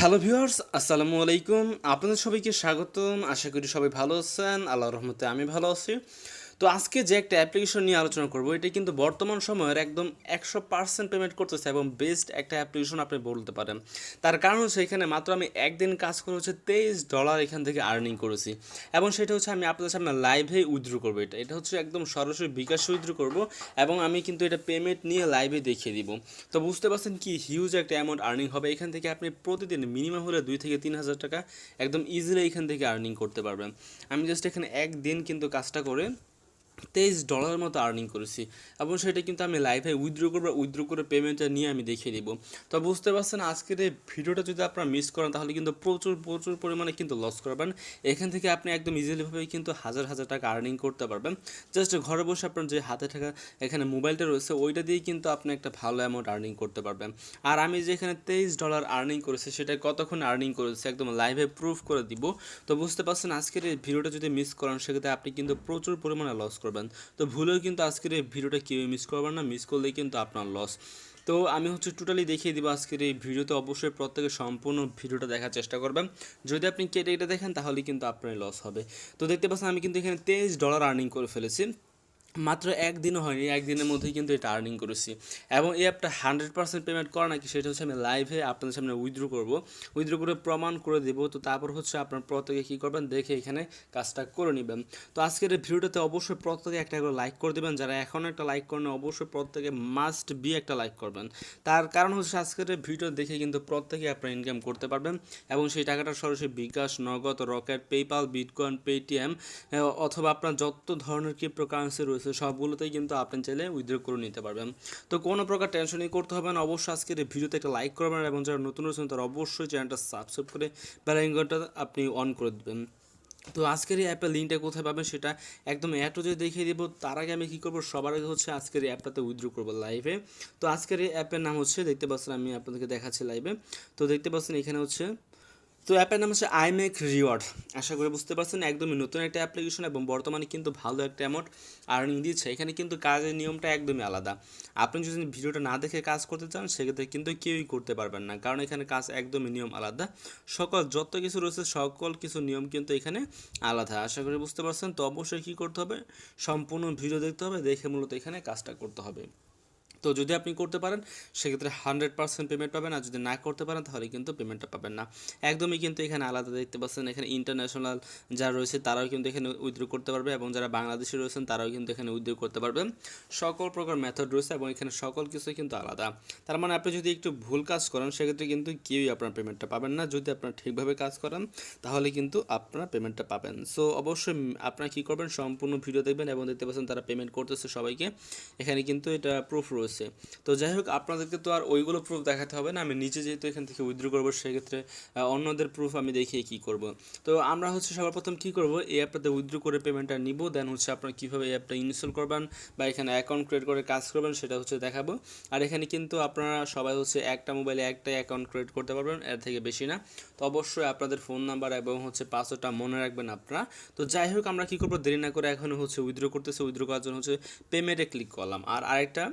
Hello viewers, আসসালামু আলাইকুম। আপনাদের সবাইকে স্বাগতম। আশা করি সবাই ভালো আছেন। আল্লাহর রহমতে আমি ভালো আছি। তো আজকে যে একটা অ্যাপ্লিকেশন নিয়ে আলোচনা করব, এটা কিন্তু বর্তমান সময়ের একদম 100% পেমেন্ট করতেছে এবং বেস্ট একটা অ্যাপ্লিকেশন আপনি বলতে পারেন। তার কারণ হচ্ছে এখানে মাত্র আমি একদিন কাজ করে হচ্ছে $23 এখান থেকে আর্নিং করেছি। এবং সেটা হচ্ছে আমি আপনাদের সামনে লাইভে উইথড্র করবো। এটা হচ্ছে একদম সরাসরি বিকাশে উইথড্র করব এবং আমি কিন্তু এটা পেমেন্ট নিয়ে লাইভে দেখিয়ে দিব। তো বুঝতে পারছেন কি হিউজ একটা অ্যামাউন্ট আর্নিং হবে এখান থেকে। আপনি প্রতিদিন মিনিমাম হলে 2 থেকে 3 হাজার টাকা একদম ইজিলি এখান থেকে আর্নিং করতে পারবেন। আমি জাস্ট এখানে একদিন কিন্তু কাজটা করে $23 মতো আর্নিং করেছি এবং সেটা কিন্তু আমি লাইভে উইথড্র করে পেমেন্টটা নিয়ে আমি দেখিয়ে দিব। তো বুঝতে পারছেন আজকের এই ভিডিওটা যদি আপনারা মিস করেন তাহলে কিন্তু প্রচুর প্রচুর পরিমাণে কিন্তু লস করবেন। এখান থেকে আপনি একদম ইজিলিভাবে কিন্তু হাজার হাজার টাকা আর্নিং করতে পারবেন। জাস্ট ঘরে বসে আপনার যে হাতে থাকা এখানে মোবাইলটা রয়েছে ওইটা দিয়েই কিন্তু আপনি একটা ভালো অ্যামাউন্ট আর্নিং করতে পারবেন। আর আমি যে এখানে $23 আর্নিং করেছি সেটা কতক্ষণ আর্নিং করেছি একদম লাইভে প্রুফ করে দিব। তো বুঝতে পারছেন আজকের এই ভিডিওটা যদি মিস করেন সেক্ষেত্রে আপনি কিন্তু প্রচুর পরিমাণে লস করবেন। তো ভুলেও কিন্তু আজকের এই ভিডিওটা কেউই মিস করবেন না, মিস করলেই কিন্তু আপনার লস। তো আমি হচ্ছে টোটালি দেখিয়ে দিব আজকের এই ভিডিওতে। অবশ্যই প্রত্যেকে সম্পূর্ণ ভিডিওটা দেখার চেষ্টা করবেন। যদি আপনি কেটে এটা দেখেন তাহলে কিন্তু আপনার লস হবে। তো দেখতে পাচ্ছেন আমি কিন্তু এখানে $23 আর্নিং করে ফেলেছি। মাত্র একদিনও হয়নি, একদিনের মধ্যেই কিন্তু এটা আর্নিং করেছি। এবং এই অ্যাপটা 100% পেমেন্ট করা নাকি সেটা হচ্ছে আমি লাইভে আপনাদের সামনে উইথড্র করে প্রমাণ করে দেবো। তো তারপর হচ্ছে আপনার প্রত্যেকে কী করবেন দেখে এখানে কাজটা করে নেবেন। তো আজকের এই ভিডিওটাতে অবশ্যই প্রত্যেকে একটা করে লাইক করে দেবেন। যারা এখনও একটা লাইক করেন অবশ্যই প্রত্যেকে মাস্ট বি একটা লাইক করবেন। তার কারণ হচ্ছে আজকের এই ভিডিও দেখে কিন্তু প্রত্যেকে আপনারা ইনকাম করতে পারবেন এবং সেই টাকাটা সরাসরি বিকাশ, নগদ, রকেট, পেপাল, বিটকয়েন, পেটিএম অথবা আপনার যত ধরনের ক্রিপ্টোকারেন্সি রয়েছে সবগুলোতেই কিন্তু আপনি চাইলে উইথড্র করে নিতে পারবেন। তো কোনো প্রকার টেনশনই করতে হবে না। অবশ্যই আজকের এই ভিডিওতে একটা লাইক করবেন এবং যারা নতুন রয়েছেন তারা অবশ্যই চ্যানেলটা সাবস্ক্রাইব করে বেল আইকনটা আপনি অন করে দেবেন। তো আজকের এই অ্যাপের লিঙ্কটা কোথায় পাবেন সেটা একদম অ্যাটো যে দেখিয়ে দেবো। তার আগে আমি কী করবো, সবার আগে হচ্ছে আজকের এই অ্যাপটাতে উইথড্র করবো লাইভে। তো আজকের এই অ্যাপের নাম হচ্ছে দেখতে পাচ্ছেন, আমি আপনাদেরকে দেখাচ্ছি লাইভে। তো দেখতে পাচ্ছেন এখানে হচ্ছে, তো অ্যাপের নাম হচ্ছে আই মেক রিওয়ার্ড। আশা করি বুঝতে পারছেন একদমই নতুন একটা অ্যাপ্লিকেশন এবং বর্তমানে কিন্তু ভালো একটা অ্যামাউন্ট আর্নিং দিচ্ছে। এখানে কিন্তু কাজের নিয়মটা একদমই আলাদা। আপনি যদি ভিডিওটা না দেখে কাজ করতে চান সেক্ষেত্রে কিন্তু কেউই করতে পারবেন না, কারণ এখানে কাজ একদমই নিয়ম আলাদা। যত কিছু রয়েছে সকল কিছু নিয়ম কিন্তু এখানে আলাদা। আশা করি বুঝতে পারছেন। তো অবশ্যই কী করতে হবে, সম্পূর্ণ ভিডিও দেখতে হবে, দেখে মূলত এখানে কাজটা করতে হবে। তো যদি আপনি করতে পারেন সেক্ষেত্রে 100% পেমেন্ট পাবেন, আর যদি না করতে পারেন তাহলে কিন্তু পেমেন্টটা পাবেন না। একদমই কিন্তু এখানে আলাদা দেখতে পাচ্ছেন। এখানে ইন্টারন্যাশনাল যারা রয়েছে তারাও কিন্তু এখানে উইথড্র করতে পারবে এবং যারা বাংলাদেশি রয়েছেন তারাও কিন্তু এখানে উইথড্র করতে পারবেন। সকল প্রকার মেথড রয়েছে এবং এখানে সকল কিছুই কিন্তু আলাদা। তার মানে আপনি যদি একটু ভুল কাজ করেন সেক্ষেত্রে কিন্তু কেউই আপনার পেমেন্টটা পাবেন না। যদি আপনারা ঠিকভাবে কাজ করেন তাহলে কিন্তু আপনারা পেমেন্টটা পাবেন। সো অবশ্যই আপনারা কী করবেন, সম্পূর্ণ ভিডিও দেখবেন এবং দেখতে পাচ্ছেন তারা পেমেন্ট করতেছে সবাইকে। এখানে কিন্তু এটা প্রুফ রয়েছে। তো যাই হোক, আপনাদেরকে তো আর ওইগুলো প্রুফ দেখাতে হবে না। আমি নিজে যেহেতু এখান থেকে উইথড্র করবো সেক্ষেত্রে অন্যদের প্রুফ আমি দেখিয়ে কী করব। তো আমরা হচ্ছে সবার প্রথম কী করবো, এই অ্যাপটাতে উইথড্র করে পেমেন্টটা নিব। দেন হচ্ছে আপনারা কীভাবে এই অ্যাপটা ইনস্টল করবেন বা এখানে অ্যাকাউন্ট ক্রিয়েট করে কাজ করবেন সেটা হচ্ছে দেখাবো। আর এখানে কিন্তু আপনারা সবাই হচ্ছে একটা মোবাইলে একটাই অ্যাকাউন্ট ক্রিয়েট করতে পারবেন, এর থেকে বেশি না। তো অবশ্যই আপনাদের ফোন নাম্বার এবং হচ্ছে পাসওয়ার্ডটা মনে রাখবেন আপনারা। তো যাই হোক, আমরা কী করবো, দেরি না করে এখন হচ্ছে উইথড্র করতেছে। উইথড্র করার জন্য হচ্ছে পেমেন্টে ক্লিক করলাম। আর আরেকটা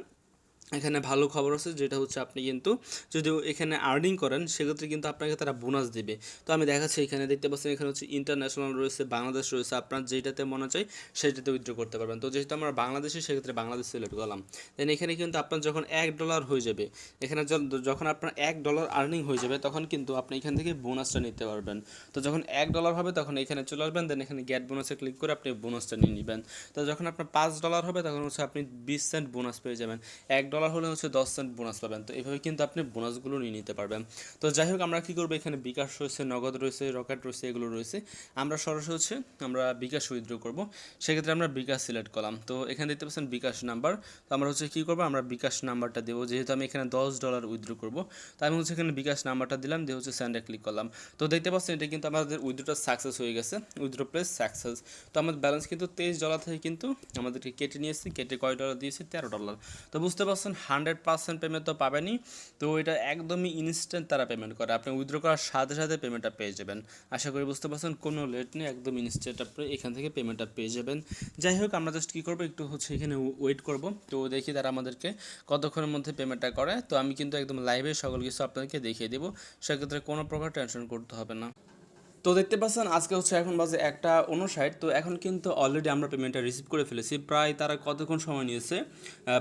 এখানে ভালো খবর আছে, যেটা হচ্ছে আপনি কিন্তু যদি এখানে আর্নিং করেন সেক্ষেত্রে কিন্তু আপনাকে তারা বোনাস দিবে। তো আমি দেখাচ্ছি, এখানে দেখতে পাচ্ছেন এখানে হচ্ছে ইন্টারন্যাশনাল রয়েছে, বাংলাদেশ রয়েছে। আপনার যেটাতে মনে চাই সেটাতে উইথড্র করতে পারবেন। তো যেহেতু আমরা বাংলাদেশি সেক্ষেত্রে বাংলাদেশ সিলেক্ট করলাম। দেন এখানে কিন্তু আপনার যখন $1 হয়ে যাবে, এখানে যখন আপনার $1 আর্নিং হয়ে যাবে তখন কিন্তু আপনি এখান থেকে বোনাসটা নিতে পারবেন। তো যখন $1 হবে তখন এখানে চলে আসবেন, দেন এখানে গেট বোনাসে ক্লিক করে আপনি বোনাসটা নিয়ে নেবেন। তো যখন আপনার $5 হবে তখন হচ্ছে আপনি 20 সেন্ট বোনাস পেয়ে যাবেন। $1 হলে হচ্ছে 10 সেন্ট বোনাস পাবেন। তো এইভাবে কিন্তু আপনি বোনাসগুলো নিয়ে নিতে পারবেন। তো যাই হোক, আমরা কী করবো, এখানে বিকাশ রয়েছে, নগদ রয়েছে, রকেট রয়েছে, এগুলো রয়েছে। আমরা সরাসরি হচ্ছে আমরা বিকাশ উইথড্র করবো। সেক্ষেত্রে আমরা বিকাশ সিলেক্ট করলাম। তো এখানে দেখতে পাচ্ছেন বিকাশ নাম্বার। তো আমরা হচ্ছে কী করবো, আমরা বিকাশ নাম্বারটা দেবো। যেহেতু আমি এখানে $10 উইথড্র করবো তো আমি হচ্ছে এখানে বিকাশ নাম্বারটা দিলাম, দিয়ে হচ্ছে সেন্ডে ক্লিক করলাম। তো দেখতে পাচ্ছেন এটা কিন্তু আমাদের উইথড্রটা সাকসেস হয়ে গেছে, উইথড্র প্লেস সাকসেস। তো আমাদের ব্যালেন্স কিন্তু $23 থেকে কিন্তু আমাদেরকে কেটে নিয়েছে। কেটে কয় ডলার দিয়েছে, $13। তো বুঝতে পারছেন পাচ্ছেন 100% পেমেন্ট তো পাবেনই, তো এটা একদমই ইনস্ট্যান্ট তারা পেমেন্ট করে, আপনি উইথড্র করার সাথে সাথে পেমেন্টটা পেয়ে যাবেন। আশা করি বুঝতে পারছেন, কোনো লেট নেই, একদম ইনস্ট্যান্ট আপনি এখান থেকে পেমেন্টটা পেয়ে যাবেন। যাই হোক, আমরা জাস্ট কী করবো, একটু হচ্ছে এখানে ওয়েট করব, তো দেখি তারা আমাদেরকে কতক্ষণের মধ্যে পেমেন্টটা করে। তো আমি কিন্তু একদম লাইভে সকল কিছু আপনাদেরকে দেখিয়ে দেবো, সেক্ষেত্রে কোনো প্রকার টেনশন করতে হবে না। তো দেখতে পাচ্ছেন আজকে হচ্ছে এখন বাজে 1:59, তো এখন কিন্তু অলরেডি আমরা পেমেন্টটা রিসিভ করে ফেলেছি। প্রায় তারা কতক্ষণ সময় নিয়েছে,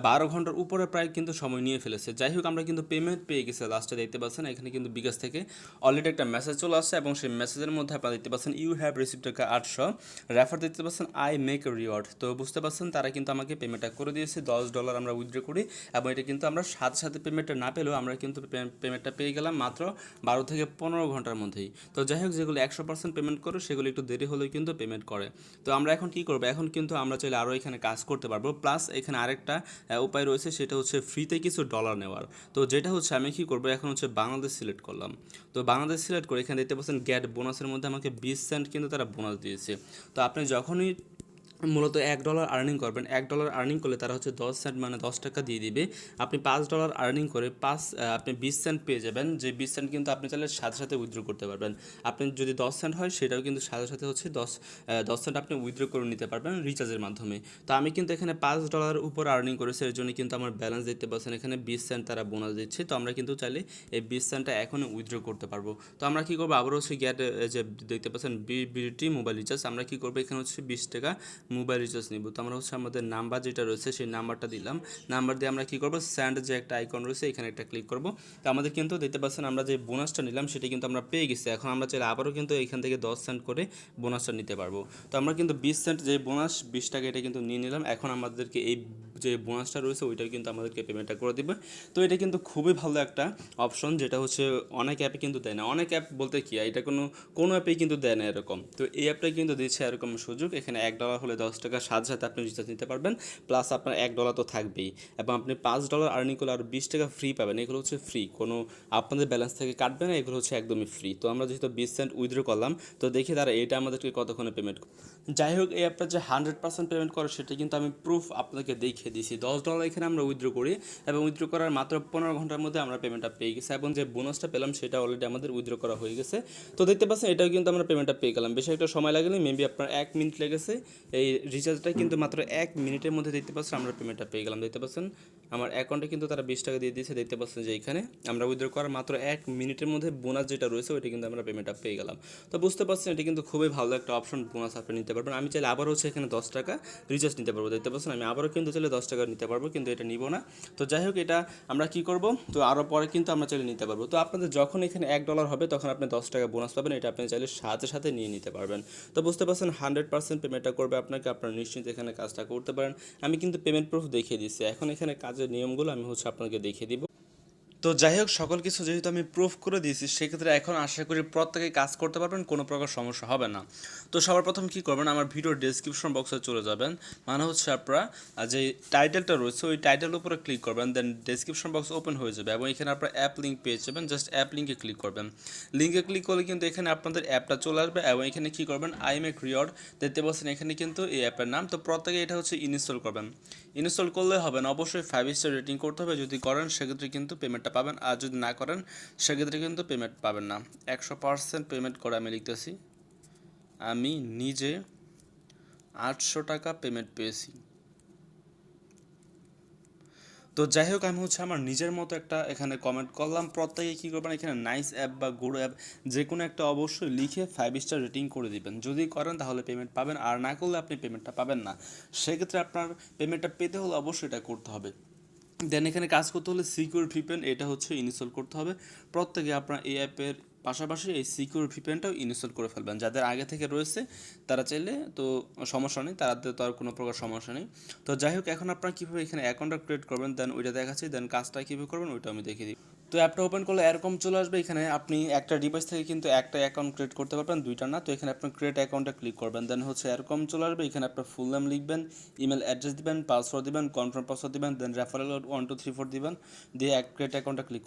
12 ঘন্টার উপরে প্রায় কিন্তু সময় নিয়ে ফেলেছে। যাই হোক, আমরা কিন্তু পেমেন্ট পেয়ে গেছি লাস্টে, দেখতে পাচ্ছেন এখানে কিন্তু বিকাশ থেকে অলরেডি একটা মেসেজ চলে আসছে, এবং সেই মেসেজের মধ্যে আপনারা দেখতে পাচ্ছেন ইউ হ্যাভ রিসিভ টাকা 800 রেফার, দেখতে পাচ্ছেন আই মেক রিওয়ার্ড। তো বুঝতে পারছেন তারা কিন্তু আমাকে পেমেন্টটা করে দিয়েছে, $10 আমরা উইথড্র করি, এবং এটা কিন্তু আমরা সাথে সাথে পেমেন্টটা না পেলেও আমরা কিন্তু পেমেন্টটা পেয়ে গেলাম মাত্র 12 থেকে 15 ঘন্টার মধ্যেই। তো যাই হোক, যেগুলো 100% পেমেন্ট করে সেগুলো একটু দেরি হলেও কিন্তু পেমেন্ট করে। তো আমরা এখন কী করবো, এখন কিন্তু আমরা চাইলে আরও এখানে কাজ করতে পারবো, প্লাস এখানে আরেকটা উপায় রয়েছে, সেটা হচ্ছে ফ্রিতে কিছু ডলার নেওয়ার। তো যেটা হচ্ছে আমি কী করবো, এখন হচ্ছে বাংলাদেশ সিলেক্ট করলাম। তো বাংলাদেশ সিলেক্ট করে এখানে দেখতে পাচ্ছেন গেট বোনাসের মধ্যে আমাকে 20 সেন্ট কিন্তু তারা বোনাস দিয়েছে। তো আপনি যখনই মূলত $1 আর্নিং করবেন, $1 আর্নিং করলে তারা হচ্ছে 10 সেন্ট মানে 10 টাকা দিয়ে দিবে। আপনি $5 আর্নিং করে আপনি 20 সেন্ট পেয়ে যাবেন, যে 20 সেন্ট কিন্তু আপনি চাইলে সাথে সাথে উইথড্র করতে পারবেন। আপনি যদি 10 সেন্ট হয় সেটাও কিন্তু সাথে সাথে হচ্ছে 10 সেন্ট আপনি উইথড্র করে নিতে পারবেন রিচার্জের মাধ্যমে। তো আমি কিন্তু এখানে $5 উপর আর্নিং করেছি, এর জন্য কিন্তু আমার ব্যালেন্স দেখতে পাচ্ছেন এখানে 20 সেন্ট তারা বোনাস দিচ্ছে। তো আমরা কিন্তু চাইলে এই 20 সেন্টটা এখনই উইথড্র করতে পারবো। তো আমরা কী করবো, আবারও হচ্ছে গেট, যে দেখতে পাচ্ছেন বিবিটি মোবাইল রিচার্জ, আমরা কী করবো, এখানে হচ্ছে 20 টাকা মোবাইল রিচার্জ নিব। তো আমরা হচ্ছে আমাদের নাম্বার যেটা রয়েছে সেই নাম্বারটা দিলাম, নাম্বার দিয়ে আমরা কী করবো, স্যান্ড যে একটা আইকন রয়েছে এখানে একটা ক্লিক করব। তো আমাদের কিন্তু দেখতে পাচ্ছেন আমরা যে বোনাসটা নিলাম সেটা কিন্তু আমরা পেয়ে গেছি। এখন আমরা চাইলে আবারও কিন্তু এখান থেকে 10 সেন্ট করে বোনাসটা নিতে পারবো। তো আমরা কিন্তু 20 সেন্ট যে বোনাস 20 টাকা এটা কিন্তু নিয়ে নিলাম। এখন আমাদেরকে এই যে বোনাসটা রয়েছে ওইটাও কিন্তু আমাদেরকে পেমেন্টটা করে দেবে। তো এটা কিন্তু খুবই ভালো একটা অপশন, যেটা হচ্ছে অনেক অ্যাপে কিন্তু দেয় না। অনেক অ্যাপ বলতে কি, এটা কোনো অ্যাপেই কিন্তু দেয় না এরকম। তো এই অ্যাপটা কিন্তু দিচ্ছে এরকম সুযোগ, এখানে $1 হলে 10 টাকা সাথে সাথে আপনি রিচার্জ নিতে পারবেন, প্লাস আপনার $1 তো থাকবেই, এবং আপনি $5 আর্নিং করলে আরও 20 টাকা ফ্রি পাবেন। এগুলো হচ্ছে ফ্রি, কোনো আপনাদের ব্যালেন্স থেকে কাটবে না, এগুলো হচ্ছে একদমই ফ্রি। তো আমরা যেহেতু 20 সেন্ট উইথড্র করলাম, তো দেখি তারা এটা আমাদেরকে কতক্ষণে পেমেন্ট। যাই হোক, এই অ্যাপটা যে 100% পেমেন্ট করে সেটা কিন্তু আমি প্রুফ আপনাকে দেখিয়ে দিয়েছি। $10 এখানে আমরা উইথড্র করি, এবং উইথড্র করার মাত্র 15 ঘন্টার মধ্যে আমরা পেমেন্টটা পেয়ে গেছি, এবং যে বোনাসটা পেলাম সেটা অলরেডি আমাদের উইথড্র করা হয়ে গেছে। তো দেখতে পাচ্ছেন এটাও কিন্তু আমরা পেমেন্টটা পেয়ে গেলাম, বেশি একটা সময় লাগেনি, মেবি আপনার 1 মিনিট লেগেছে। এই রিচার্জটা কিন্তু মাত্র 1 মিনিটের মধ্যে দেখতে পাচ্ছেন আমরা পেমেন্টটা পেয়ে গেলাম। দেখতে পাচ্ছেন আমার অ্যাকাউন্টে কিন্তু তারা 20 টাকা দিয়ে দিয়েছে, দেখতে পাচ্ছেন যে এখানে আমরা উইথড্র করার মাত্র 1 মিনিটের মধ্যে বোনাস যেটা রয়েছে ওইটা কিন্তু আমরা পেমেন্টটা পেয়ে গেলাম। তো বুঝতে পারছেন এটা কিন্তু খুবই ভালো একটা অপশন, বোনাস আপনি নিতে পারবেন। আমি চাইলে আবার হচ্ছে এখানে 10 টাকা রিচার্জ নিতে পারবো, দেখতে পাচ্ছেন আমি আবারও কিন্তু চাইলে 10 টাকা নিতে পারবো, কিন্তু এটা নিব না। তো যাই হোক, এটা আমরা কি করব, তো আরও পরে কিন্তু আমরা চাইলে নিতে পারবো। তো আপনাদের যখন এখানে $1 হবে তখন আপনি 10 টাকা বোনাস পাবেন, এটা আপনি চাইলে সাথে সাথে নিয়ে নিতে পারবেন। তো বুঝতে পারছেন 100% পেমেন্টটা করবে আপনাকে, আপনারা নিশ্চিন্তে এখানে কাজটা করতে পারেন। আমি কিন্তু পেমেন্ট প্রুফ দেখিয়ে দিচ্ছি, এখন এখানে কাজের নিয়মগুলো আমি হচ্ছে আপনাকে দেখিয়ে দিব। তো যাই হোক, সকল কিছু যেহেতু আমি প্রুফ করে দিয়েছি, সেক্ষেত্রে এখন আশা করি প্রত্যেকেই কাজ করতে পারবেন, কোনো প্রকার সমস্যা হবে না। তো সবার প্রথম কী করবেন, আমার ভিডিওর ডেসক্রিপশন বক্সে চলে যাবেন, মানে হচ্ছে আপনারা যে টাইটেলটা রয়েছে ওই টাইটেলের উপরে ক্লিক করবেন, দেন ডেসক্রিপশন বক্স ওপেন হয়ে যাবে, এবং এখানে আপনারা অ্যাপ লিঙ্ক পেয়ে যাবেন। জাস্ট অ্যাপ লিঙ্কে ক্লিক করবেন, লিঙ্কে ক্লিক করলে কিন্তু এখানে আপনাদের অ্যাপটা চলে আসবে, এবং এখানে কী করবেন, আই মেক রিওয়ার্ড দেখতে পাচ্ছেন এখানে কিন্তু এই অ্যাপের নাম। তো প্রত্যেকে এটা হচ্ছে ইনস্টল করবেন, ইনস্টল করলে হবে না, অবশ্যই 5 স্টার রেটিং করতে হবে। যদি করেন সেক্ষেত্রে কিন্তু পেমেন্টটা পাবেন, আর যদি না করেন সেক্ষেত্রে কিন্তু পেমেন্ট পাবেন না। 100% পেমেন্ট করে আমি লিখতেছি, আমি নিজে 800 টাকা পেমেন্ট পেয়েছি। তো যাই হোক, আমি হচ্ছে আমার নিজের মতো একটা এখানে কমেন্ট করলাম। প্রত্যেকে কী করবেন, এখানে নাইস অ্যাপ বা গুড অ্যাপ যে কোনো একটা অবশ্যই লিখে 5 স্টার রেটিং করে দিবেন। যদি করেন তাহলে পেমেন্ট পাবেন, আর না করলে আপনি পেমেন্টটা পাবেন না। সেক্ষেত্রে আপনার পেমেন্টটা পেতে হলে অবশ্যই এটা করতে হবে। দেন এখানে কাজ করতে হলে সিকিউর ভিপিএন এটা হচ্ছে ইনস্টল করতে হবে। প্রত্যেকে আপনার এই অ্যাপের পাশাপাশি এই সিকিউর ভিপিএনটাও ইনস্টল করে ফেলবেন। যাদের আগে থেকে রয়েছে তারা চাইলে তো সমস্যা নেই, তাদের তো আর কোনো প্রকার সমস্যা নেই। তো যাই হোক, এখন আপনারা কীভাবে এখানে অ্যাকাউন্টটা ক্রিয়েট করবেন দেন ওইটা দেখাচ্ছি, দেন কাজটা কীভাবে করবেন ওইটা আমি দেখিয়ে দিই। তো অ্যাপটা ওপেন করলে এরকম চলে আসবে, এখানে আপনি একটা ডিভাইস থেকে কিন্তু একটা অ্যাকাউন্ট ক্রিয়েট করতে পারবেন, দুইটা না। তো এখানে আপনার ক্রিয়েট অ্যাকাউন্টে ক্লিক করবেন, দেন হচ্ছে এরকম চলে আসবে, এখানে আপনার ফুল নেম লিখবেন, ইমেল অ্যাড্রেস দিবেন, পাসওয়ার্ড দিবেন, কনফার্ম পাসওয়ার্ড দিবেন, দেন রেফারেল 1 2 3 4 দিবেন, দিয়ে ক্রিয়েট অ্যাকাউন্টে ক্লিক।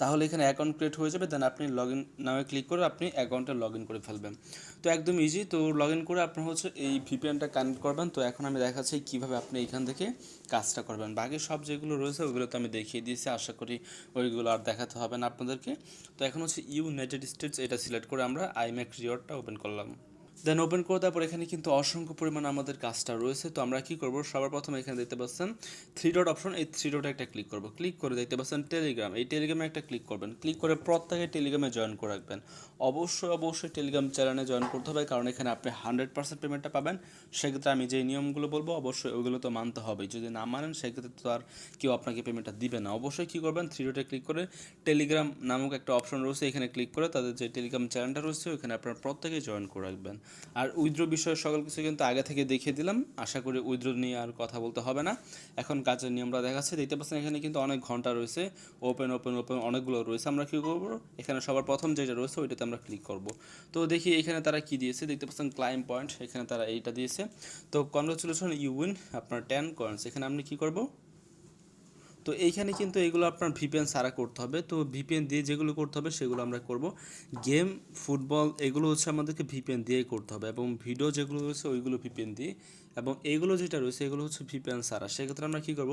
তাহলে এখানে অ্যাকাউন্ট ক্রিয়েট হয়ে যাবে। দেন আপনি লগ ইন নামে ক্লিক করে আপনি অ্যাকাউন্টে লগ ইন করে ফেলবেন। তো একদম ইজি। তো লগ ইন করে আপনার হচ্ছে এই ভিপিএনটা কানেক্ট করবেন। তো এখন আমি দেখাচ্ছি কীভাবে আপনি এখান থেকে কাজটা করবেন। বাকি সব যেগুলো রয়েছে ওগুলো তো আমি দেখিয়ে দিয়েছি, আশা করি ওইগুলো আর দেখাতে হবে না আপনাদেরকে। তো এখন হচ্ছে ইউনাইটেড স্টেটস এটা সিলেক্ট করে আমরা আইম্যাক্স রিওয়ার্ডটা ওপেন করলাম। দেন ওপেন করে দেওয়ার পর এখানে কিন্তু অসংখ্য পরিমাণ আমাদের কাজটা রয়েছে। তো আমরা কী করবো, সবার প্রথমে এখানে দেখতে পাচ্ছেন থ্রি ডট অপশন, এই থ্রি ডটে একটা ক্লিক করবো। ক্লিক করে দেখতে পাচ্ছেন টেলিগ্রাম, এই টেলিগ্রামে একটা ক্লিক করবেন। ক্লিক করে প্রত্যেকে টেলিগ্রামে জয়েন করে রাখবেন। অবশ্যই টেলিগ্রাম চ্যানেলে জয়েন করতে হবে, কারণ এখানে আপনি 100% পেমেন্টটা পাবেন। সেক্ষেত্রে আমি যে নিয়মগুলো বলবো অবশ্যই ওইগুলো তো মানতে হবে। যদি না মানেন সেক্ষেত্রে তো আর কেউ আপনাকে পেমেন্টটা দিবে না। অবশ্যই কী করবেন, থ্রি ডটে ক্লিক করে টেলিগ্রাম নামক একটা অপশন রয়েছে, এখানে ক্লিক করে তাদের যে টেলিগ্রাম চ্যানেলটা রয়েছে ওইখানে আপনারা প্রত্যেকেই জয়েন করে রাখবেন। আর উইথড্র বিষয়ে সকল কিছু কিন্তু আগে থেকে দেখিয়ে দিলাম, আশা করি উইথড্র নিয়ে আর কথা বলতে হবে না। এখন কাজের নিয়মটা দেখাচ্ছে, দেখতে পাচ্ছেন এখানে কিন্তু অনেক ঘন্টা রয়েছে, ওপেন অনেকগুলো রয়েছে। আমরা কী করবো, এখানে সবার প্রথম যেটা রয়েছে ওইটাতে আমরা ক্লিক করব। তো দেখি এখানে তারা কি দিয়েছে, দেখতে পাচ্ছেন ক্লাইম পয়েন্ট, এখানে তারা এইটা দিয়েছে। তো কনগ্রাচুলেশন ইউ উইন আপনার 10 কয়েন্স। এখানে আপনি কী করবো, তো এইখানে কিন্তু এগুলো আপনার ভিপিএন ছাড়া করতে হবে। তো ভিপিএন দিয়ে যেগুলো করতে হবে সেগুলো আমরা করব। গেম, ফুটবল এগুলো হচ্ছে আমাদেরকে ভিপিএন দিয়েই করতে হবে, এবং ভিডিও যেগুলো রয়েছে ওইগুলো ভিপিএন দিয়ে, এবং এইগুলো যেটা রয়েছে এগুলো হচ্ছে ভিপিএন ছাড়া। সেক্ষেত্রে আমরা কী করব,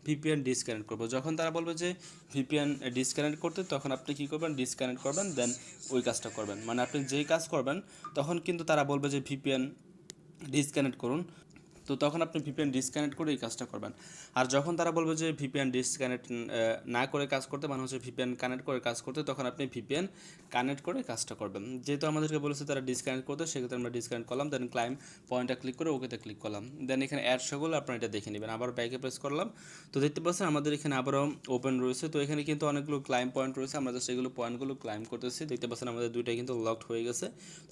ভিপিএন ডিসকানেক্ট করব। যখন তারা বলবে যে ভিপিএন ডিসকানেক্ট করতে, তখন আপনি কী করবেন, ডিসকানেক্ট করবেন, দেন ওই কাজটা করবেন। মানে আপনি যেই কাজ করবেন তখন কিন্তু তারা বলবে যে ভিপিএন ডিসকানেক্ট করুন, তো তখন আপনি ভিপিএন ডিসকানেক্ট করে এই কাজটা করবেন। আর যখন তারা বলবে যে ভিপিএন ডিসকানেক্ট না করে কাজ করতে, মানে হচ্ছে ভিপিএন কানেক্ট করে কাজ করতে, তখন আপনি ভিপিএন কানেক্ট করে কাজটা করবেন। যেহেতু আমাদেরকে বলেছে তারা ডিসকানেক্ট করতে, সেক্ষেত্রে আমরা ডিসকানেক্ট করলাম। দেন ক্লাইম পয়েন্টটা ক্লিক করে ওকেতে ক্লিক করলাম। দেন এখানে অ্যাড সকল আপনারা এটা দেখে নেবেন। আবার ব্যাকে প্রেস করলাম। তো দেখতে পাচ্ছেন আমাদের এখানে আবারও ওপেন রয়েছে। তো এখানে কিন্তু অনেকগুলো ক্লাইম পয়েন্ট রয়েছে, আমরা জাস্ট এগুলো পয়েন্টগুলো ক্লাইম করতেছি। দেখতে পাচ্ছেন আমাদের দুইটা কিন্তু লকড হয়ে গেছে।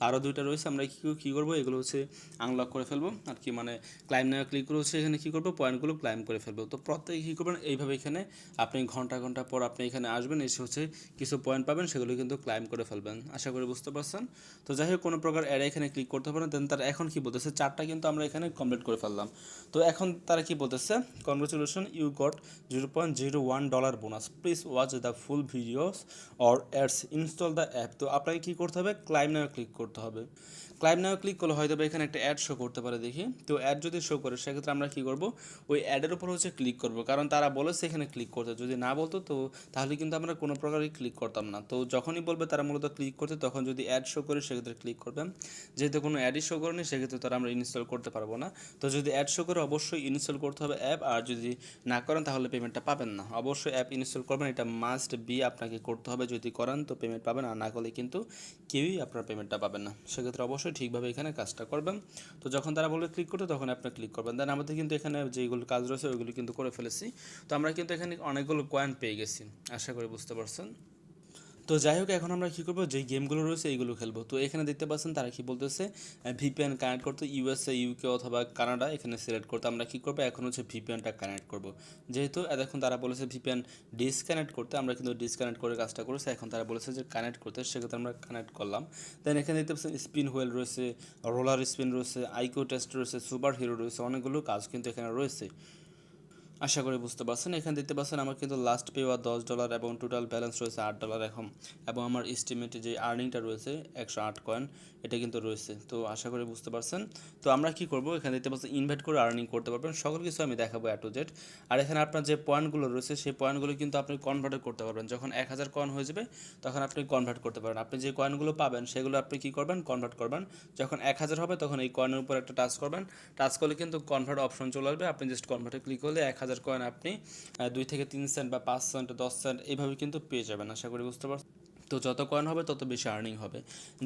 আরও দুইটা রয়েছে, আমরা কী করবো, এগুলো হচ্ছে আনলক করে ফেলবো আর কি, মানে ক্লাইম নেওয়া ক্লিক করে হচ্ছে এখানে কী করবো, পয়েন্টগুলো ক্লাইম করে ফেলবো। তো প্রত্যেকে কী করবেন, এইভাবে এখানে আপনি ঘন্টা পর আপনি এখানে আসবেন, এসে হচ্ছে কিছু পয়েন্ট পাবেন, সেগুলো কিন্তু ক্লাইম করে ফেলবেন। আশা করি বুঝতে পারছেন। তো যাই হোক, কোনো প্রকার অ্যাড এখানে ক্লিক করতে হবে না। দেন তারা এখন কী বলতেছে, চারটা কিন্তু আমরা এখানে কমপ্লিট করে ফেললাম। তো এখন তারা কি বলতেছে, congratulation you got $0.01 bonus, please watch the full videos or ads, install the app. তো আপনাকে কী করতে হবে, ক্লাইম নাও ক্লিক করতে হবে। ক্লাইম নাও ক্লিক করলে হয়তো এখানে একটা অ্যাড শো করতে পারে, দেখি। তো অ্যাড যদি শো করে সেক্ষেত্রে আমরা কী করবো, ওই অ্যাডের উপর হচ্ছে ক্লিক করবো, কারণ তারা বলেছে এখানে ক্লিক করতে। যদি না বলতো তো তাহলে কিন্তু আমরা কোনো প্রকারই ক্লিক করতাম না। তো যখনই বলবে তারা মূলত ক্লিক করতে, তখন যদি অ্যাড শো করে সেক্ষেত্রে ক্লিক করবেন। যেহেতু কোনো অ্যাডই শো করেনি সেক্ষেত্রে তারা আমরা ইনস্টল করতে পারবো না। তো যদি অ্যাড শো করে অবশ্যই ইনস্টল করতে হবে অ্যাপ, আর যদি না করেন তাহলে পেমেন্টটা পাবেন না। অবশ্যই অ্যাপ ইনস্টল করবেন, এটা মাস্ট বি আপনাকে করতে হবে। যদি করেন তো পেমেন্ট পাবেন, আর না করলে কিন্তু কেউই আপনার পেমেন্টটা পাবেন না। সেক্ষেত্রে অবশ্যই ঠিকভাবে এখানে কাজটা করবেন। তো যখন তারা বলে ক্লিক করতে, তখন আপনি ক্লিক করবেন। দেন আমাদের কিন্তু এখানে যেগুলো কাজ রয়েছে ওইগুলো কিন্তু করে ফেলেছি। তো আমরা কিন্তু এখানে অনেকগুলো কয়েন পেয়ে গেছি, আশা করি বুঝতে পারছেন। তো যাই হোক, এখন আমরা কী করবো, যেই গেমগুলো রয়েছে এইগুলো খেলবো। তো এখানে দেখতে পাচ্ছেন তারা কী বলতেছে, ভিপিএন কানেক্ট করতে ইউএসএ, ইউকে অথবা কানাডা এখানে সিলেক্ট করতে। আমরা কী করবো, এখন হচ্ছে ভিপিএনটা কানেক্ট করবো। যেহেতু এখন তারা বলেছে ভিপিএন ডিসকানেক্ট করতে, আমরা কিন্তু ডিসকানেক্ট করে কাজটা করেছি। এখন তারা বলেছে যে কানেক্ট করতে, সেক্ষেত্রে আমরা কানেক্ট করলাম। দেন এখানে দেখতে পাচ্ছেন স্পিন হুইল রয়েছে, রোলার স্পিন রয়েছে, আইকিউ টেস্ট রয়েছে, সুপার হিরো রয়েছে, অনেকগুলো কাজ কিন্তু এখানে রয়েছে। আশা করি বুঝতে পারছেন। এখানে দেখতে পাচ্ছেন আমার কিন্তু লাস্ট পেওয়া $10 এবং টোটাল ব্যালেন্স রয়েছে $8 এখন, এবং আমার এস্টিমেটে যে আর্নিংটা রয়েছে 108 কয়েন, এটা কিন্তু রয়েছে। তো আশা করি বুঝতে পারছেন। তো আমরা কি করব, এখানে দেখতে পাচ্ছেন ইনভাইট করে আর্নিং করতে পারবেন, সকল কিছু আমি দেখাবো A to Z। আর এখানে আপনার যে পয়েন্টগুলো রয়েছে সেই পয়েন্টগুলো কিন্তু আপনি কনভার্ট করতে পারবেন। যখন 1000 কয়েন হয়ে যাবে তখন আপনি কনভার্ট করতে পারবেন। আপনি যে কয়েনগুলো পাবেন সেগুলো আপনি কি করবেন, কনভার্ট করবেন। যখন 1000 হবে তখন এই কয়েনের উপর একটা টাচ করবেন, টাচ করলে কিন্তু কনভার্ট অপশন চলে আসবে। আপনি জাস্ট কনভার্টে ক্লিক করলে 1000 কয়েন আপনি 2 থেকে 3 সেন্ট বা 5 সেন্ট 10 সেন্ট এইভাবে কিন্তু পেয়ে যাবেন। আশা করি বুঝতে পারছেন। তো যত কয়েন হবে তত বেশি আর্নিং হবে।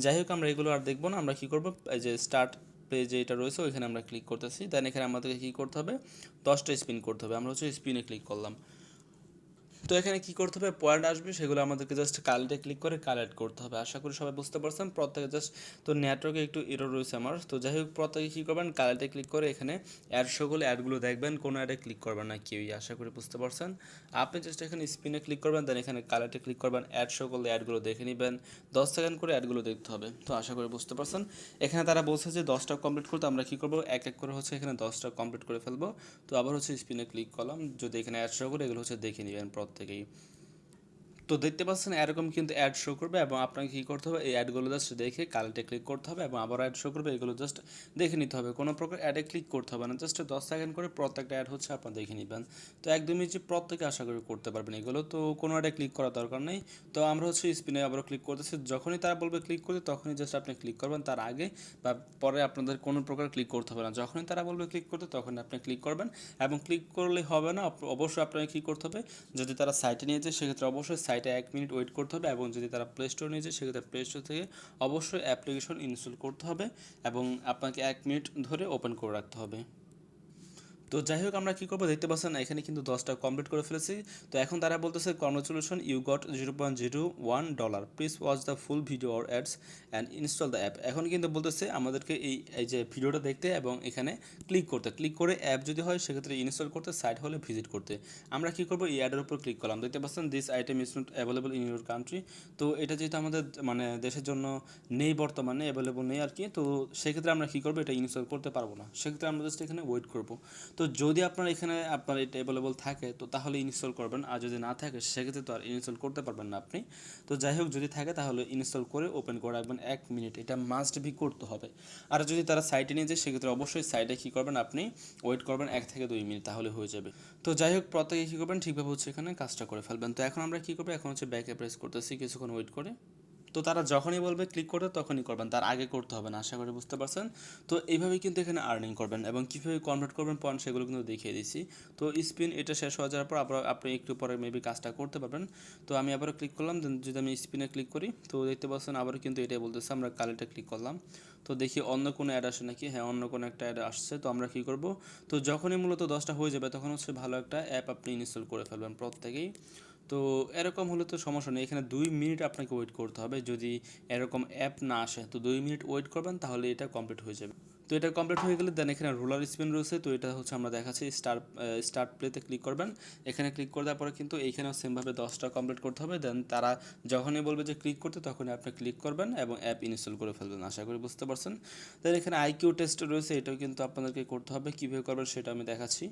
যাই হোক, আমরা এগুলো আর দেখবো না। আমরা কী করবো, এই যে স্টার্ট পেজে এটা রয়েছে ওইখানে আমরা ক্লিক করতেছি। দেন এখানে আমাদেরকে কী করতে হবে, 10টা স্পিন করতে হবে। আমরা হচ্ছে স্পিনে ক্লিক করলাম। তো এখানে কী করতে হবে, পয়েন্ট আসবে, সেগুলো আমাদেরকে জাস্ট কালেক্টে ক্লিক করে কালেক্ট করতে হবে। আশা করি সবাই বুঝতে পারছেন। প্রত্যেকে জাস্ট, তো নেটওয়ার্কে একটু এরর রয়েছে আমার। তো যাই হোক, প্রত্যেকে কী করবেন, কালেক্টে ক্লিক করে এখানে অ্যাড সকল অ্যাডগুলো দেখবেন, কোনো অ্যাডে ক্লিক করবেন না কেউই। আশা করি বুঝতে পারছেন। আপনি জাস্ট এখানে স্পিনে ক্লিক করবেন, দেন এখানে কালেক্টে ক্লিক করবেন, অ্যাড সকল অ্যাডগুলো দেখে নেবেন। 10 সেকেন্ড করে অ্যাডগুলো দেখতে হবে। তো আশা করি বুঝতে পারছেন। এখানে তারা বলছে যে 10টা কমপ্লিট করতে, আমরা কী করবো, এক এক করে হচ্ছে এখানে 10টা কমপ্লিট করে ফেলবো। তো আবার হচ্ছে স্পিনে ক্লিক করলাম, যদি এখানে অ্যাড সকল এগুলো হচ্ছে দেখে নেবেন প্রত্যেকেই। তো দেখতে পাচ্ছেন এরকম কিন্তু অ্যাড শো করবে এবং আপনাকে কী করতে হবে এই অ্যাডগুলো জাস্ট দেখে কালেক্টে ক্লিক করতে হবে এবং আবার অ্যাড শো করবে, এগুলো জাস্ট দেখে নিতে হবে, কোনো প্রকার অ্যাডে ক্লিক করতে হবে না, জাস্ট 10 সেকেন্ড করে প্রত্যেকটা অ্যাড হচ্ছে আপনার দেখে নেবেন। তো একদমই যে প্রত্যেকে আশা করি করতে পারবেন এগুলো, তো কোনো অ্যাডে ক্লিক করার দরকার নেই। তো আমরা হচ্ছে স্পিনে আবারও ক্লিক করতেছি, যখনই তারা বলবে ক্লিক করতে তখনই জাস্ট আপনি ক্লিক করবেন, তার আগে বা পরে আপনাদের কোনো প্রকার ক্লিক করতে হবে না, যখনই তারা বলবে ক্লিক করতে তখনই আপনি ক্লিক করবেন। এবং ক্লিক করলে হবে না, অবশ্যই আপনাকে কী করতে হবে, যদি তারা সাইটে নিয়ে যায় সেক্ষেত্রে অবশ্যই সাইটে 1 মিনিট ওয়েট করতে হবে, এবং যদি তারা প্লে স্টোর নিয়ে যায় সেক্ষেত্রে প্লে স্টোর থেকে অবশ্যই অ্যাপ্লিকেশন ইনস্টল করতে হবে এবং আপনাকে 1 মিনিট ধরে ওপেন করে রাখতে হবে। তো যাই হোক আমরা কী করবো দেখতে পাচ্ছেন এখানে কিন্তু 10টা কমপ্লিট করে ফেলেছি। তো এখন তারা বলতেছে congratulation you got $0.01, please watch the full video or ads and install the app. এখন কিন্তু বলতেছে আমাদেরকে এই যে ভিডিওটা দেখতে এবং এখানে ক্লিক করে অ্যাপ যদি হয় সেক্ষেত্রে ইনস্টল করতে, সাইট হলে ভিজিট করতে। আমরা কী করবো এই অ্যাডের উপর ক্লিক করলাম, দেখতে পাচ্ছেন this item is not available in your country. তো এটা যেহেতু আমাদের মানে দেশের জন্য নেই, বর্তমানে অ্যাভেলেবল নেই আর কি, তো সেক্ষেত্রে আমরা কী করবো এটা ইনস্টল করতে পারবো না, সেক্ষেত্রে আমরা জাস্ট এখানে ওয়েট করবো। তো যদি আপনার এখানে আপনার এটা অ্যাভেলেবল থাকে তো তাহলে ইনস্টল করবেন, আর যদি না থাকে সেক্ষেত্রে তো আর ইনস্টল করতে পারবেন না আপনি। তো যাই হোক যদি থাকে তাহলে ইনস্টল করে ওপেন করে রাখবেন 1 মিনিট, এটা মাস্ট বি করতে হবে। আর যদি তারা সাইটে নিয়ে যায় সেক্ষেত্রে অবশ্যই সাইটে কী করবেন আপনি ওয়েট করবেন 1 থেকে 2 মিনিট, তাহলে হয়ে যাবে। তো যাই হোক প্রত্যেকে কী করবেন ঠিকভাবে হচ্ছে এখানে কাজটা করে ফেলবেন। তো এখন আমরা কী করবো, এখন হচ্ছে ব্যাকে প্রেস করতেছি কিছুক্ষণ ওয়েট করে। তো তারা যখনই বলবে ক্লিক করতে তখনই করবেন, তার আগে করতে হবে না, আশা করি বুঝতে পারছেন। তো এইভাবেই কিন্তু এখানে আর্নিং করবেন এবং কীভাবে কনভার্ট করবেন পয়েন্ট সেগুলো কিন্তু দেখিয়ে দিচ্ছি। তো স্পিন এটা শেষ হয়ে যাওয়ার পর আবার আপনি একটু পরে মেবি কাজটা করতে পারবেন। তো আমি আবারও ক্লিক করলাম, দেন যদি আমি স্পিনে ক্লিক করি তো দেখতে পাচ্ছেন আবারও কিন্তু এটাই বলতেছে, আমরা কালেক্টে ক্লিক করলাম। তো দেখি অন্য কোনো অ্যাড আসে নাকি, হ্যাঁ অন্য কোনো একটা অ্যাড আসছে। তো আমরা কী করব, তো যখনই মূলত 10টা হয়ে যাবে তখন হচ্ছে ভালো একটা অ্যাপ আপনি ইনস্টল করে ফেলবেন প্রত্যেকেই। তো এরকম হলে তো সমস্যা নেই, এখানে 2 মিনিট আপনাকে ওয়েট করতে হবে, যদি এরকম অ্যাপ না আসে তো 2 মিনিট ওয়েট করবেন তাহলে এটা কমপ্লিট হয়ে যাবে। তো এটা কমপ্লিট হয়ে গেলে দেন এখানে রোলার স্পিন রয়েছে, তো এটা হচ্ছে আমরা দেখাচ্ছি স্টার্ট প্লেতে ক্লিক করবেন। এখানে ক্লিক করে দেওয়ার পরে কিন্তু এইখানেও সেমভাবে 10টা কমপ্লিট করতে হবে, দেন তারা যখনই বলবে যে ক্লিক করতে তখনই আপনি ক্লিক করবেন এবং অ্যাপ ইনস্টল করে ফেলবেন, আশা করি বুঝতে পারছেন। দেন এখানে আইকিউ টেস্ট রয়েছে, এটাও কিন্তু আপনাদেরকে করতে হবে, কীভাবে করবেন সেটা আমি দেখাচ্ছি।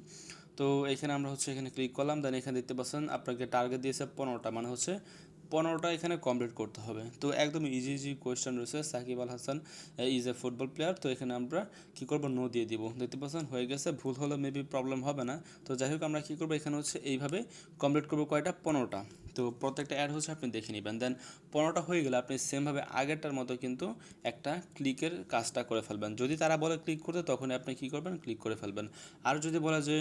তো এখানে আমরা হচ্ছে এখানে ক্লিক করলাম, দেন এখানে দেখতে পাচ্ছেন আপনাকে টার্গেট দিয়েছে 15টা, মানে হচ্ছে 15টা এখানে কমপ্লিট করতে হবে। তো একদম ইজি কোয়েশ্চেন রয়েছে, Shakib Al Hasan is a football player, তো এখানে আমরা কী করবো নো দিয়ে দিব, দেখতে পাচ্ছেন হয়ে গেছে, ভুল হলে মেবি প্রবলেম হবে না। তো যাই হোক আমরা কী করবো এখানে হচ্ছে এইভাবে কমপ্লিট করবো কয়টা, 15টা। তো প্রত্যেকটা অ্যাড হচ্ছে আপনি দেখে নেবেন, দেন 15টা হয়ে গেলে আপনি সেমভাবে আগেরটার মতো কিন্তু একটা ক্লিকের কাজটা করে ফেলবেন, যদি তারা বলে ক্লিক করতে তখনই আপনি কী করবেন ক্লিক করে ফেলবেন। আর যদি বলে যে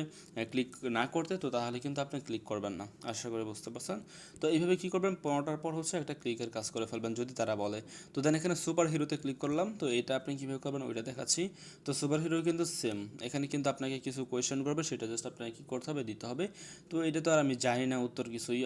ক্লিক না করতে তো তাহলে কিন্তু আপনি ক্লিক করবেন না, আশা করি বুঝতে পারছেন। তো এইভাবে কী করবেন 15টার পর হচ্ছে একটা ক্লিকের কাজ করে ফেলবেন যদি তারা বলে। তো দেন এখানে সুপার হিরোতে ক্লিক করলাম, তো এটা আপনি কীভাবে করবেন ওইটা দেখাচ্ছি। তো সুপার হিরো কিন্তু সেম, এখানে কিন্তু আপনাকে কিছু কোয়েশ্চেন করবে, সেটা জাস্ট আপনাকে কী করতে হবে দিতে হবে। তো এটা তো আর আমি জানি না উত্তর কিছুই,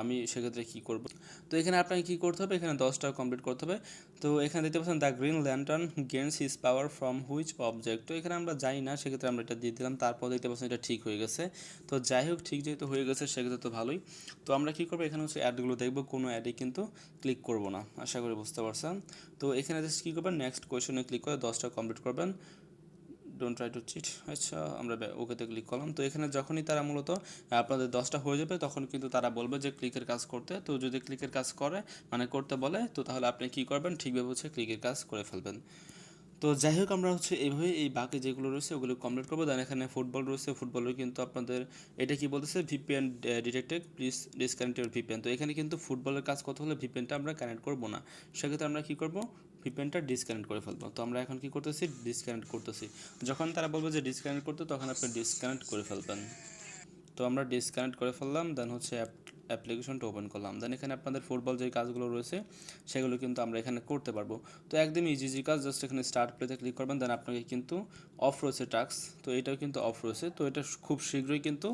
আমি সেক্ষেত্রে কী করবো। তো এখানে আপনাকে কী করতে হবে, এখানে 10টা কমপ্লিট করতে হবে। তো এখানে দেখতে পাচ্ছেন the green lantern gains his power from which object, তো এখানে আমরা জানি না, সেক্ষেত্রে আমরা এটা দিয়ে দিলাম, তারপর দেখতে পাচ্ছেন এটা ঠিক হয়ে গেছে। তো যাই হোক ঠিক যেহেতু হয়ে গেছে সেক্ষেত্রে তো ভালোই। তো আমরা কী করবো এখানে হচ্ছে অ্যাডগুলো দেখবো, কোনো অ্যাডে কিন্তু ক্লিক করবো না, আশা করি বুঝতে পারছেন। তো এখানে জাস্ট কী করবেন নেক্সট কোয়েশনে ক্লিক করে 10টা কমপ্লিট করবেন, ডোন্ট ট্রাই টু চিট। আচ্ছা আমরা ওকেতে ক্লিক করলাম। তো এখানে যখনই তারা মূলত আপনাদের 10টা হয়ে যাবে তখন কিন্তু তারা বলবে যে ক্লিকের কাজ করতে, তো যদি ক্লিকের কাজ করে মানে করতে বলে তো তাহলে আপনি কী করবেন ঠিকভাবে হচ্ছে ক্লিকের কাজ করে ফেলবেন। তো যাই হোক আমরা হচ্ছে এইভাবে এই বাকি যেগুলো রয়েছে ওগুলো কমপ্লিট করবো। দেন এখানে ফুটবল রয়েছে, ফুটবলের কিন্তু আপনাদের এটা কি বলতেছে VPN detected, please disconnect your VPN. তো এখানে কিন্তু ফুটবলের কাজ করতে হলে ভিপিএনটা আমরা কানেক্ট করবো না, সেক্ষেত্রে আমরা কী করবো ভিপিএনটা ডিসকানেক্ট করে ফেলবো। তো আমরা এখন কী করতেছি ডিসকানেক্ট করতেছি, যখন তারা বলবে যে ডিসকানেক্ট করতে তখন আপনি ডিসকানেক্ট করে ফেলবেন। তো আমরা ডিসকানেক্ট করে ফেললাম, দেন হচ্ছে অ্যাপ্লিকেশনটা ওপেন করলাম, দেন এখানে আপনাদের ফুটবল যে কাজগুলো রয়েছে সেগুলো কিন্তু আমরা এখানে করতে পারবো। তো একদমই ইজি কাজ, জাস্ট এখানে স্টার্ট প্লেতে ক্লিক করবেন, দেন আপনাকে কিন্তু অফ রয়েছে টাস্ক, তো এটাও কিন্তু অফ রয়েছে, তো এটা খুব শীঘ্রই কিন্তু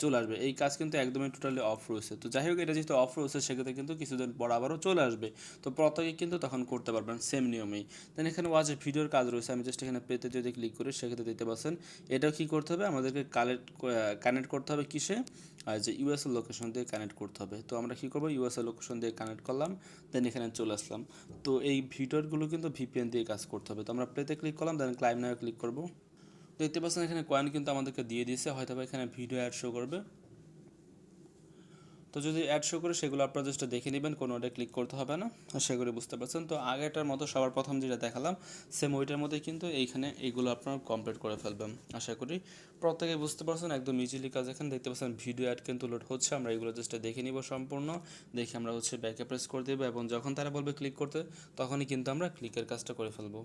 চলে আসবে, এই কাজ কিন্তু একদমই টোটালি অফ রয়েছে। তো যাই হোক এটা যেহেতু অফ রয়েছে সেক্ষেত্রে কিন্তু কিছুদিন পর আবারও চলে আসবে, তো প্রত্যেকে কিন্তু তখন করতে পারবেন সেম নিয়মেই। দেন এখানে ওয়াচ ভিডিওর কাজ রয়েছে, আমি জাস্ট এখানে প্লেতে যদি ক্লিক করি সেক্ষেত্রে দিতে পারছেন এটাও কী করতে হবে আমাদেরকে কানেক্ট করতে হবে কিসে, আর যে ইউএসএ লোকেশন দিয়ে কানেক্ট করতে হবে। তো আমরা কী করবো ইউএসএ লোকেশন দিয়ে কানেক্ট করলাম, দেন এখানে চলে আসলাম। তো এই ভিডিওগুলো কিন্তু ভিপিএন দিয়ে কাজ করতে হবে। তো আমরা প্লেতে ক্লিক করলাম, দেন ক্লাইম নাও ক্লিক করবো। দেখতে পাচ্ছেন এখানে কয়েন কিন্তু আমাদেরকে দিয়ে দিয়েছে, হয়তো এখানে ভিডিও অ্যাড শো করবে। তো যদি অ্যাড শো করে সেগুলো আপনারা জাস্ট দেখে নেবেন, কোনোটা ক্লিক করতে হবে না। আশা করি বুঝতে পারছেন। তো আগেটার মতো সবার প্রথম যেটা দেখালাম সেম ওইটার মধ্যে কিন্তু এইখানে এইগুলো আপনারা কমপ্লিট করে ফেলবেন। আশা করি প্রত্যেকে বুঝতে পারছেন, একদম ইজিলি কাজ। এখানে দেখতে পাচ্ছেন ভিডিও অ্যাড কিন্তু লোড হচ্ছে, আমরা এগুলো জাস্ট দেখে নিব সম্পূর্ণ। দেখে আমরা ব্যাকে প্রেস করে দেবো এবং যখন তারা বলবে ক্লিক করতে তখনই কিন্তু আমরা ক্লিকের কাজটা করে ফেলবো।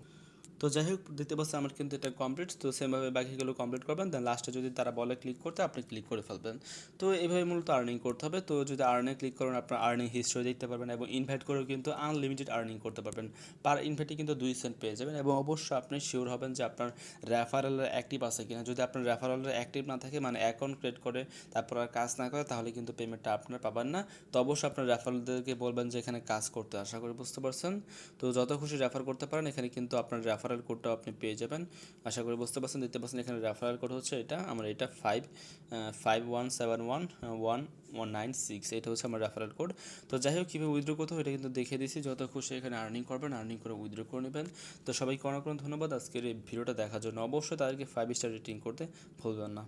তো যাই হোক দেখতে পাচ্ছেন আমার কিন্তু এটা কমপ্লিট। তো সেমভাবে বাকিগুলো কমপ্লিট করবেন, দেন লাস্টে যদি তারা বলে ক্লিক করতে আপনি ক্লিক করে ফেলবেন। তো এইভাবে মূলত আর্নিং করতে হবে। তো যদি আর্নিং ক্লিক করেন আপনার আর্নিং হিস্ট্রি দেখতে পারবেন এবং ইনভাইট করেও কিন্তু আনলিমিটেড আর্নিং করতে পারবেন। পার ইনভাইটে কিন্তু 2 সেন্ট পেয়ে যাবেন এবং অবশ্যই আপনি শিওর হবেন যে আপনার রেফারেলের অ্যাক্টিভ আছে কিনা। যদি আপনার রেফারেলের অ্যাক্টিভ না থাকে, মানে অ্যাকাউন্ট ক্রিয়েট করে তারপর আর কাজ না করে, তাহলে কিন্তু পেমেন্টটা আপনার পাবেন না। তো অবশ্যই আপনার রেফারেলদেরকে বলবেন যে এখানে কাজ করতে। আশা করি বুঝতে পারছেন। তো যত খুশি রেফার করতে পারেন, এখানে কিন্তু আপনার রেফারেল কোডটাও আপনি পেয়ে যাবেন। আশা করি বুঝতে পারছেন। দেখতে পাচ্ছেন এখানে রেফারেল কোড হচ্ছে এটা আমার, এটা 51711196, এটা হচ্ছে আমার রেফারেল কোড। তো যাই হোক কীভাবে উইথড্র করতে হবে এটা কিন্তু দেখিয়ে দিয়েছি। যত খুশি এখানে আর্নিং করবেন, আর্নিং করে উইথড্র করে নেবেন। তো সবাইকে অনেক অনেক ধন্যবাদ আজকের এই ভিডিওটা দেখার জন্য। অবশ্যই তাদেরকে 5 স্টার রেটিং করতে ভুলবেন না।